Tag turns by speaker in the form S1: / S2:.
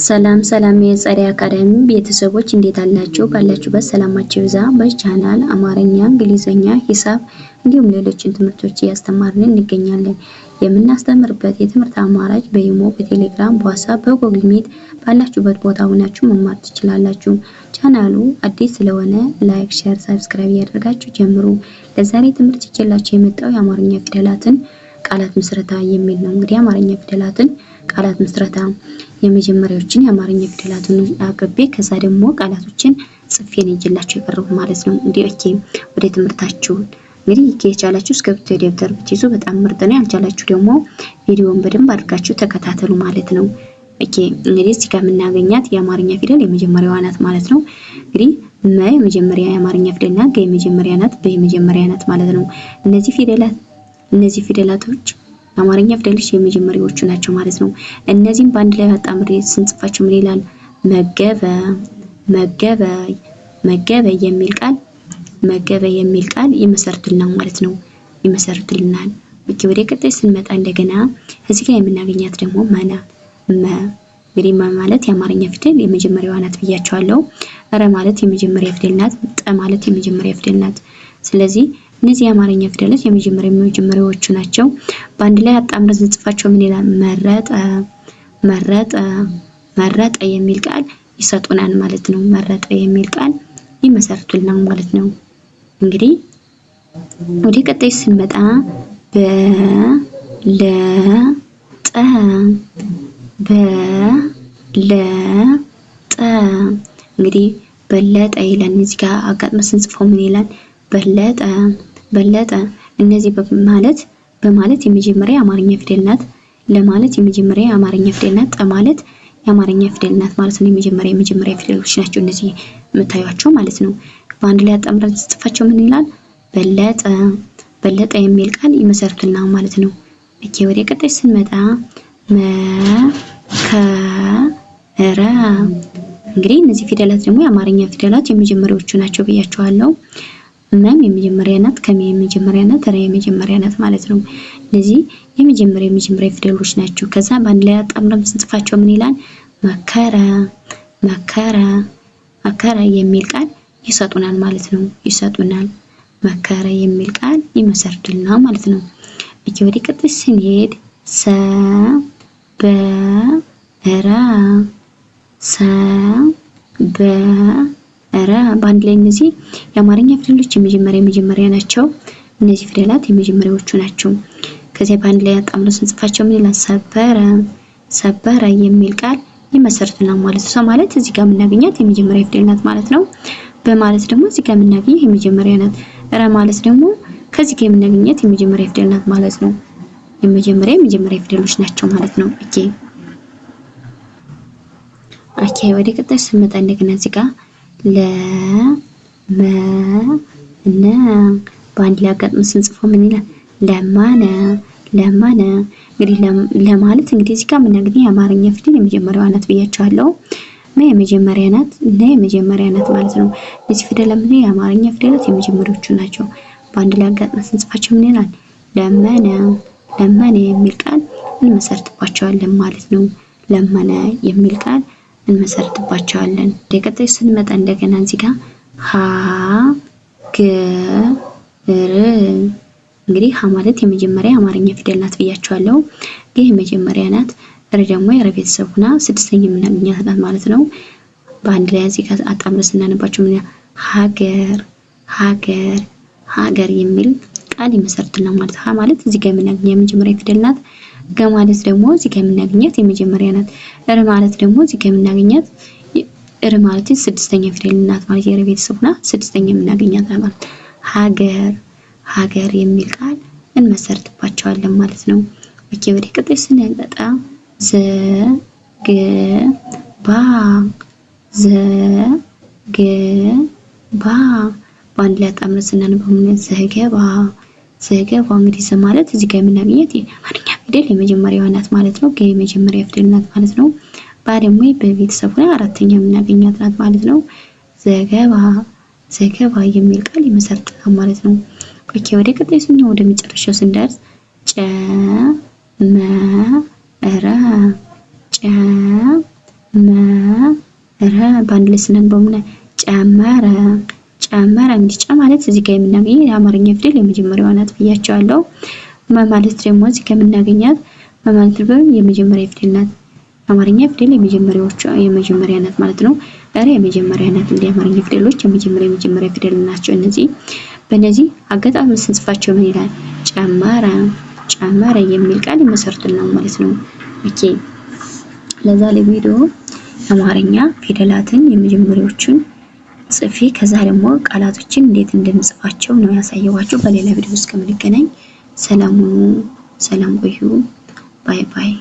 S1: ሰላም የፀሪ አካዳሚ ቤተሰቦች እንዴት አላችሁ? ባላችሁበት ሰላማችሁ ይብዛ። በቻናል አማርኛ፣ እንግሊዘኛ፣ ሂሳብ እንዲሁም ሌሎችን ትምህርቶች እያስተማርን እንገኛለን። የምናስተምርበት የትምህርት አማራጭ በኢሞ፣ በቴሌግራም፣ በዋትስአፕ፣ በጉግል ሚት ባላችሁበት ቦታ ሆናችሁ መማር ትችላላችሁ። ቻናሉ አዲስ ስለሆነ ላይክ፣ ሼር፣ ሰብስክራይብ እያደረጋችሁ ጀምሩ። ለዛሬ ትምህርት ይዤላችሁ የመጣው የአማርኛ ፊደላትን ቃላት ምስረታ የሚል ነው። እንግዲህ የአማርኛ ፊደላትን ቃላት ምስረታ የመጀመሪያዎችን የአማርኛ ፊደላትን አቅርቤ ከዛ ደግሞ ቃላቶችን ጽፌ ነው ይዤላችሁ የቀረብኩት ማለት ነው። ኦኬ ወደ ትምህርታችሁ እንግዲህ ከቻላችሁ እስክሪብቶ ደብተር ብትይዙ በጣም ምርጥ ነው። ያልቻላችሁ ደግሞ ቪዲዮውን በደንብ አድርጋችሁ ተከታተሉ ማለት ነው። ኦኬ እንግዲህ እዚህ ጋር የምናገኛት የአማርኛ ፊደል የመጀመሪያዋ ናት ማለት ነው። እንግዲህ መ የመጀመሪያ የአማርኛ ፊደል ናት፣ ገ የመጀመሪያ ናት፣ በ የመጀመሪያ ናት ማለት ነው። እነዚህ ፊደላቶች አማርኛ ፊደሎች የመጀመሪያዎቹ ናቸው ማለት ነው። እነዚህም በአንድ ላይ አጣምሬ ስንጽፋቸው ምን ይላል? መገበ የሚል ቃል ይመሰርትልናል ማለት ነው። ይመሰርትልናል። ኦኬ ወደ ቀጣይ ስንመጣ እንደገና እዚህ ጋር የምናገኛት ደግሞ እንግዲህ ማለት የአማርኛ ፊደል የመጀመሪያዋ ናት ብያቸዋለሁ። ረ ማለት የመጀመሪያ ፊደል ናት። ጠ ማለት የመጀመሪያ ፊደል ናት። ስለዚህ እነዚህ የአማርኛ ፊደሎች የመጀመሪያዎቹ ናቸው። በአንድ ላይ አጣምረን ስንጽፋቸው ምን ይላል? መረጠ የሚል ቃል ይሰጡናል ማለት ነው። መረጠ የሚል ቃል ይመሰርቱልናል ማለት ነው። እንግዲህ ወደ ቀጣይ ስንመጣ እንግዲህ በለጠ ይላል። እዚህ ጋር አጋጥመን ስንጽፈው ምን ይላል? በለጠ እነዚህ በማለት የመጀመሪያ የአማርኛ ፊደል ናት። ለማለት የመጀመሪያ የአማርኛ ፊደል ናት። ጠ ማለት የአማርኛ ፊደል ናት ማለት ነው። የመጀመሪያ ፊደሎች ናቸው እነዚህ የምታዩቸው ማለት ነው። በአንድ ላይ አጣምረን ስንጽፋቸው ምን ይላል? በለጠ የሚል ቃል ይመሰርቱልናል ማለት ነው። ኦኬ ወደ ቀጣይ ስንመጣ መከረ እንግዲህ እነዚህ ፊደላት ደግሞ የአማርኛ ፊደላት የመጀመሪያዎቹ ናቸው ብያቸዋለሁ። መም የመጀመሪያ ናት፣ ከመ የመጀመሪያ ናት፣ ረ የመጀመሪያ ናት ማለት ነው። እነዚህ የመጀመሪያ ፊደሎች ናቸው። ከዛ በአንድ ላይ አጣምረን ስንጽፋቸው ምን ይላል? መከረ የሚል ቃል ይሰጡናል ማለት ነው። መከረ የሚል ቃል ይመሰርቱልናል ማለት ነው። ኦኬ ወደ ቀጣይ ስንሄድ ሰበረ በአንድ ላይ እነዚህ የአማርኛ ፊደሎች የመጀመሪያ ናቸው። እነዚህ ፊደላት የመጀመሪያዎቹ ናቸው። ከዚያ በአንድ ላይ አጣምረን ስንጽፋቸው ምን ይላል? ሰበረ የሚል ቃል ይመሰርቱልናል ማለት ነው። ማለት እዚህ ጋር የምናገኛት የመጀመሪያ ፊደል ናት ማለት ነው። በማለት ደግሞ እዚህ ጋር የምናገኘው የመጀመሪያ ናት። ረ ማለት ደግሞ ከዚህ ጋር የምናገኛት የመጀመሪያ ፊደል ናት ማለት ነው። የመጀመሪያ ፊደሎች ናቸው ማለት ነው። ኦኬ ወደ ቀጣይ ስንመጣ እንደገና እዚህ ጋር ለመነ በአንድ ላይ አጋጥመን ስንጽፈው ምን ይላል? ለማነ እንግዲህ ለማለት እንግዲህ እዚህ ጋር የምናገኘው የአማርኛ ፊደል የመጀመሪያዋ ናት ብያቸዋለሁ። የመጀመሪያ ናት እና የመጀመሪያ ናት ማለት ነው። እዚህ ፊደል የአማርኛ ፊደላት የመጀመሪያዎቹ ናቸው። በአንድ ላይ አጋጥመን ስንጽፋቸው ምን ይላል? ለመነ የሚል ቃል እንመሰርትባቸዋለን ማለት ነው። ለመነ የሚል ቃል እንመሰርትባቸዋለን። ወደ ቀጣይ ስንመጣ እንደገና እዚህ ጋር ሀገር እንግዲህ ሀ ማለት የመጀመሪያ የአማርኛ ፊደል ናት ብያቸዋለሁ። ይህ የመጀመሪያ ናት። ረ ደግሞ የረ ቤተሰብ ሆና ስድስተኛ የምናገኛት ናት ማለት ነው። በአንድ ላይ እዚህ ጋር አጣምረን ስናነባቸው ምን ይላል? ሀገር የሚል ቃል ይመሰርቱልናል ማለት። ሀ ማለት እዚህ ጋር የምናገኘው የመጀመሪያ ፊደል ናት። ገ ማለት ደግሞ እዚህ ጋር የምናገኛት የመጀመሪያ ናት። ረ ማለት ደግሞ እዚህ ጋር የምናገኛት ማለት ስድስተኛ ፊደል ናት ማለት የረ ቤተሰብ ሆና ስድስተኛ የምናገኛት ናት ማለት። ሀገር የሚል ቃል እንመሰርትባቸዋለን ማለት ነው። ኦኬ ወደ ቀጣይ ስንመጣ ዘገባ በአንድ ላይ አጣምረን ስናነበው ምን ዘገባ እንግዲህ ማለት እዚህ ጋር የምናገኛት የአማርኛ ፊደል የመጀመሪያዋ ናት ማለት ነው። የመጀመሪያ ፊደል ናት ማለት ነው። ባ ደግሞ በቤተሰብ ሆና አራተኛ የምናገኛት ናት ማለት ነው። ዘገባ የሚል ቃል ይመሰርቱልናል ማለት ነው። ኦኬ ወደ ቀጣይ ወደ መጨረሻው ስንደርስ ጨመረ በአንድ ላይ ስናነበው ጨመረ ጨመረ። እንግዲህ ጨ ማለት እዚህ ጋር የምናገኘው የአማርኛ ፊደል የመጀመሪያዋ ናት ብያቸዋለሁ። ማለት ደግሞ እዚህ ጋር የምናገኛት ማለት ነው የመጀመሪያ ፊደል ናት። አማርኛ ፊደል የመጀመሪያ ናት ማለት ነው። የመጀመሪያ ናት። እንደ አማርኛ ፊደሎች የመጀመሪያ ፊደል ናቸው እነዚህ። በእነዚህ አጋጣሚ ስንጽፋቸው ምን ይላል? ጨመረ ጨመረ የሚል ቃል ይመሰርቱልናል ማለት ነው። ኦኬ ለዛ ለቪዲዮ አማርኛ ፊደላትን የመጀመሪያዎቹን ጽፌ ከዛ ደግሞ ቃላቶችን እንዴት እንደምጽፋቸው ነው ያሳየዋችሁ። በሌላ ቪዲዮ እስከምንገናኝ ሰላም ሁኑ፣ ሰላም ቆዩ። ባይ ባይ።